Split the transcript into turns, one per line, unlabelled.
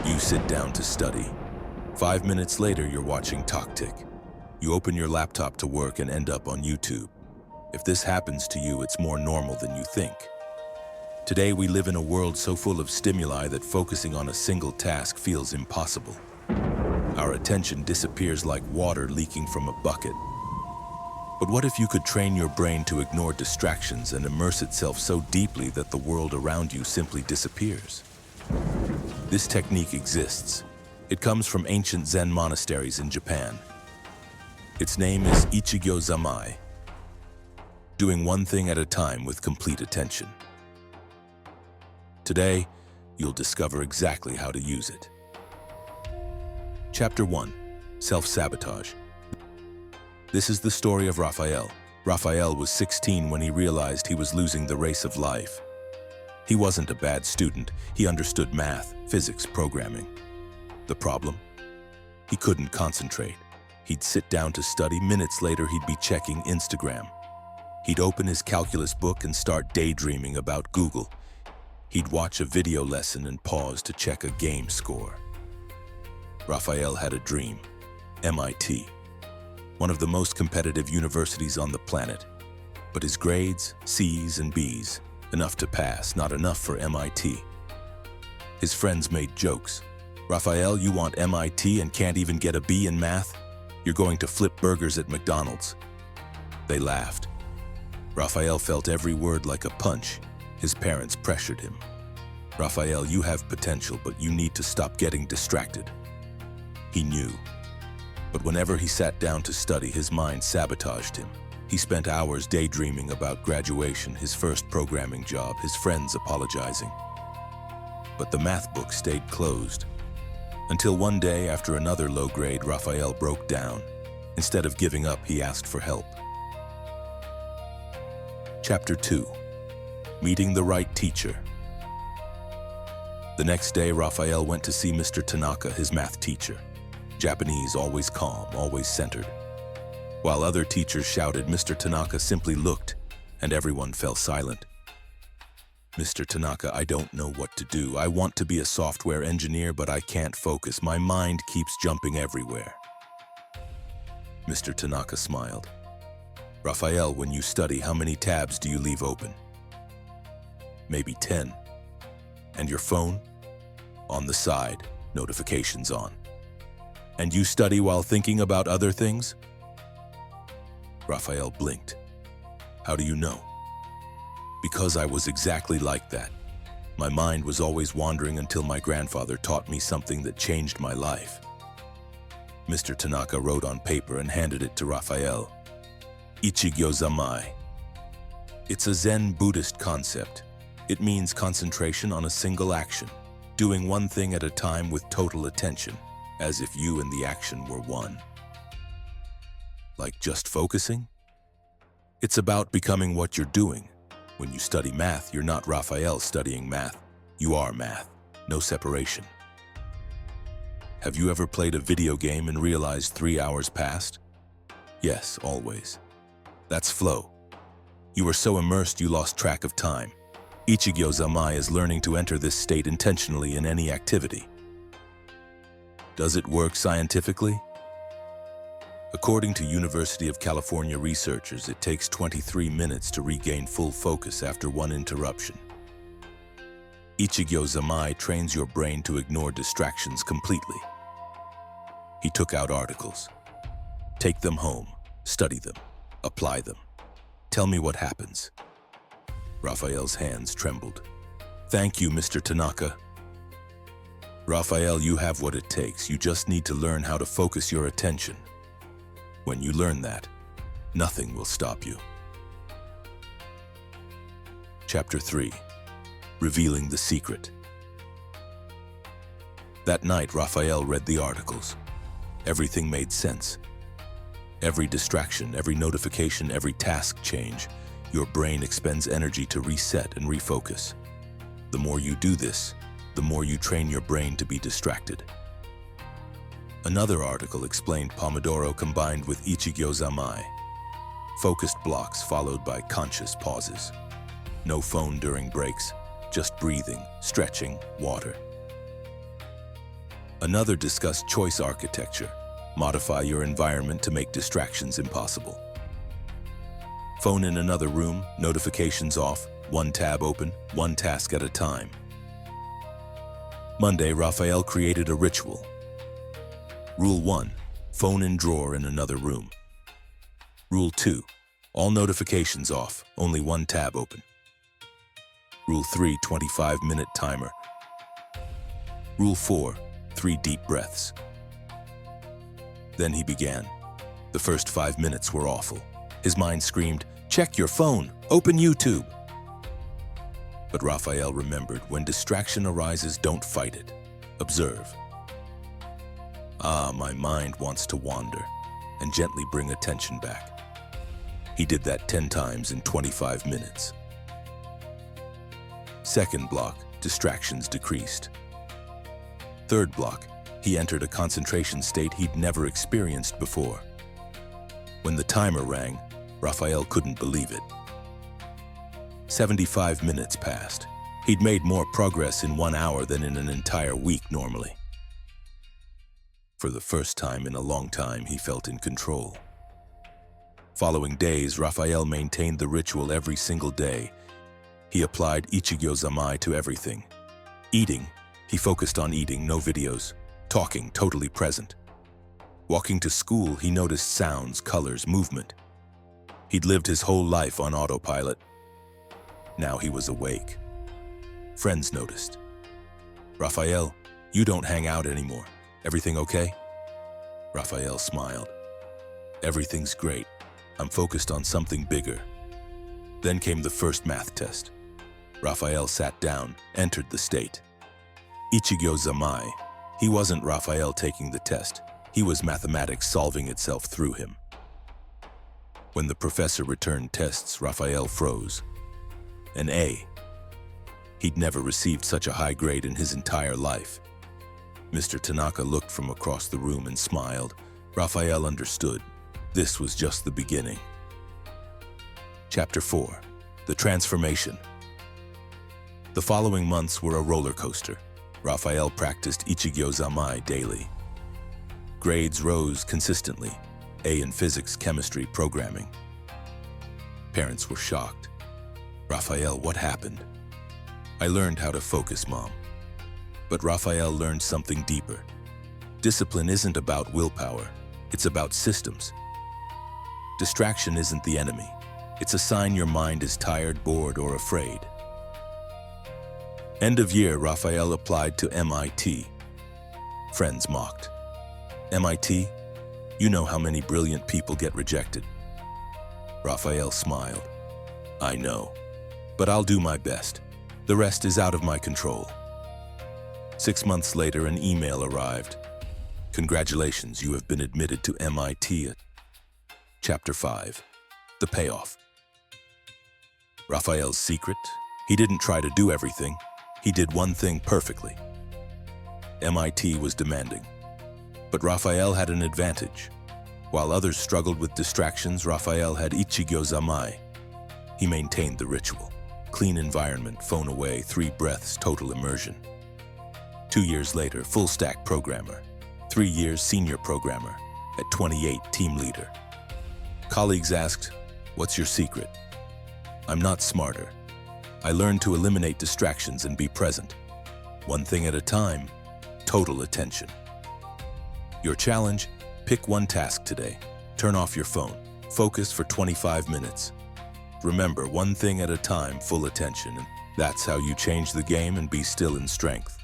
You sit down to study. 5 minutes later, you're watching Tick. You open your laptop to work and end up on YouTube. If this happens to you, it's more normal than you think. Today, we live in a world so full of stimuli that focusing on a single task feels impossible. Our attention disappears like water leaking from a bucket. But what if you could train your brain to ignore distractions and immerse itself so deeply that the world around you simply disappears? This technique exists. It comes from ancient Zen monasteries in Japan. Its name is Ichigyo-Zammai, doing one thing at a time with complete attention. Today, you'll discover exactly how to use it. Chapter 1. Self-Sabotage. This is the story of Raphael. Raphael was 16 when he realized he was losing the race of life. He wasn't a bad student. He understood math, physics, programming. The problem? He couldn't concentrate. He'd sit down to study. Minutes later, he'd be checking Instagram. He'd open his calculus book and start daydreaming about Google. He'd watch a video lesson and pause to check a game score. Raphael had a dream. MIT. One of the most competitive universities on the planet. But his grades, C's and B's, enough to pass, not enough for MIT. His friends made jokes. Raphael, you want MIT and can't even get a B in math? You're going to flip burgers at McDonald's. They laughed. Raphael felt every word like a punch. His parents pressured him. Raphael, you have potential, but you need to stop getting distracted. He knew. But whenever he sat down to study, his mind sabotaged him. He spent hours daydreaming about graduation, his first programming job, his friends apologizing. But the math book stayed closed. Until one day, after another low grade, Raphael broke down. Instead of giving up, he asked for help. Chapter 2. Meeting the right teacher. The next day, Raphael went to see Mr. Tanaka, his math teacher. Japanese, always calm, always centered. While other teachers shouted, Mr. Tanaka simply looked, and everyone fell silent. Mr. Tanaka, I don't know what to do. I want to be a software engineer, but I can't focus. My mind keeps jumping everywhere. Mr. Tanaka smiled. Raphael, when you study, how many tabs do you leave open? Maybe 10. And your phone? On the side, notifications on. And you study while thinking about other things? Raphael blinked. How do you know? Because I was exactly like that. My mind was always wandering until my grandfather taught me something that changed my life. Mr. Tanaka wrote on paper and handed it to Raphael. Ichigyo-Zammai. It's a Zen Buddhist concept. It means concentration on a single action, doing one thing at a time with total attention, as if you and the action were one. Like just focusing? It's about becoming what you're doing. When you study math, you're not Raphael studying math. You are math. No separation. Have you ever played a video game and realized 3 hours passed? Yes, always. That's flow. You were so immersed you lost track of time. Ichigyo-Zammai is learning to enter this state intentionally in any activity. Does it work scientifically? According to University of California researchers, it takes 23 minutes to regain full focus after one interruption. Ichigyo-Zammai trains your brain to ignore distractions completely. He took out articles. Take them home, study them, apply them. Tell me what happens. Raphael's hands trembled. Thank you, Mr. Tanaka. Raphael, you have what it takes. You just need to learn how to focus your attention. When you learn that, nothing will stop you. Chapter 3. Revealing the Secret. That night, Raphael read the articles. Everything made sense. Every distraction, every notification, every task change, your brain expends energy to reset and refocus. The more you do this, the more you train your brain to be distracted. Another article explained Pomodoro combined with Ichigyo-Zammai. Focused blocks followed by conscious pauses. No phone during breaks, just breathing, stretching, water. Another discussed choice architecture. Modify your environment to make distractions impossible. Phone in another room, notifications off, one tab open, one task at a time. Monday, Raphael created a ritual. Rule 1. Phone in drawer in another room. Rule 2. All notifications off, only one tab open. Rule 3. 25-minute timer. Rule 4. 3 deep breaths. Then he began. The first 5 minutes were awful. His mind screamed, "Check your phone! Open YouTube!" But Raphael remembered, when distraction arises, don't fight it. Observe. My mind wants to wander, and gently bring attention back. He did that 10 times in 25 minutes. Second block, distractions decreased. Third block, he entered a concentration state he'd never experienced before. When the timer rang, Raphael couldn't believe it. 75 minutes passed. He'd made more progress in 1 hour than in an entire week normally. For the first time in a long time, he felt in control. Following days, Raphael maintained the ritual every single day. He applied Ichigyo-Zammai to everything. Eating, he focused on eating, no videos. Talking, totally present. Walking to school, he noticed sounds, colors, movement. He'd lived his whole life on autopilot. Now he was awake. Friends noticed. "Raphael, you don't hang out anymore. Everything okay?" Raphael smiled. "Everything's great. I'm focused on something bigger." Then came the first math test. Raphael sat down, entered the state. Ichigyo-Zammai. He wasn't Raphael taking the test. He was mathematics solving itself through him. When the professor returned tests, Raphael froze. An A. He'd never received such a high grade in his entire life. Mr. Tanaka looked from across the room and smiled. Raphael understood. This was just the beginning. Chapter 4. The Transformation. The following months were a roller coaster. Raphael practiced Ichigyo-Zammai daily. Grades rose consistently. A in physics, chemistry, programming. Parents were shocked. "Raphael, what happened?" "I learned how to focus, Mom." But Raphael learned something deeper. Discipline isn't about willpower. It's about systems. Distraction isn't the enemy. It's a sign your mind is tired, bored, or afraid. End of year, Raphael applied to MIT. Friends mocked. "MIT? You know how many brilliant people get rejected." Raphael smiled. "I know, but I'll do my best. The rest is out of my control." 6 months later, an email arrived. "Congratulations, you have been admitted to MIT. Chapter 5. The Payoff. Raphael's secret? He didn't try to do everything. He did one thing perfectly. MIT was demanding. But Raphael had an advantage. While others struggled with distractions, Raphael had Ichigyo-Zammai. He maintained the ritual. Clean environment, phone away, 3 breaths, total immersion. 2 years later, full-stack programmer. 3 years, senior programmer. At 28, team leader. Colleagues asked, "What's your secret?" "I'm not smarter. I learned to eliminate distractions and be present. One thing at a time, total attention." Your challenge? Pick one task today. Turn off your phone. Focus for 25 minutes. Remember, one thing at a time, full attention, and that's how you change the game and be still in strength.